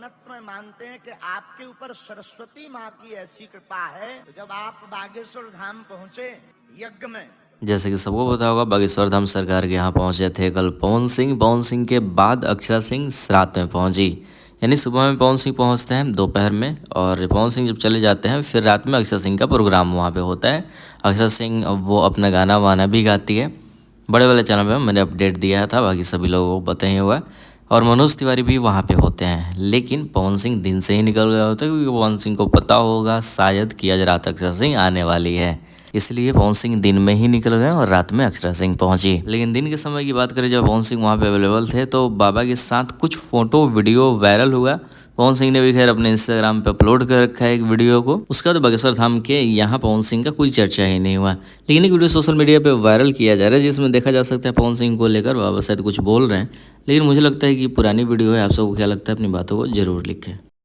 मौनत्व में मानते हैं कि आपके ऊपर सरस्वती माँ की ऐसी कृपा है। जब आप बागेश्वर धाम पहुंचे यज्ञ में, जैसे कि सबको पता होगा, बागेश्वर धाम सरकार के यहाँ पहुंचे थे कल पवन सिंह। पवन सिंह के बाद अक्षरा सिंह रात में पहुंची, यानी सुबह में पवन सिंह पहुंचते हैं दोपहर में, और पवन सिंह जब चले जाते हैं फिर रात में अक्षरा सिंह का प्रोग्राम वहाँ पे होता है। अक्षरा सिंह वो अपना गाना वाना भी गाती है। बड़े वाले चैनल पे मैंने अपडेट दिया था, बाकी सभी लोगों को पता ही होगा। और मनोज तिवारी भी वहाँ पे होते हैं, लेकिन पवन सिंह दिन से ही निकल गए होते हैं, क्योंकि पवन सिंह को पता होगा शायद कि आज रात अक्षरा सिंह आने वाली है, इसलिए पवन सिंह दिन में ही निकल गए और रात में अक्षरा सिंह पहुंची। लेकिन दिन के समय की बात करें, जब पवन सिंह वहाँ पे अवेलेबल थे तो बाबा के साथ कुछ फोटो वीडियो वायरल हुआ। पवन सिंह ने भी खैर अपने इंस्टाग्राम पे अपलोड कर रखा है एक वीडियो को। उसका तो बागेश्वर धाम के यहाँ पवन सिंह का कोई चर्चा ही नहीं हुआ, लेकिन एक वीडियो सोशल मीडिया पे वायरल किया जा रहा है जिसमें देखा जा सकता है पवन सिंह को लेकर बाबा शायद कुछ बोल रहे हैं। लेकिन मुझे लगता है कि पुरानी वीडियो है। आप सबको क्या लगता है, अपनी बातों को जरूर लिखें।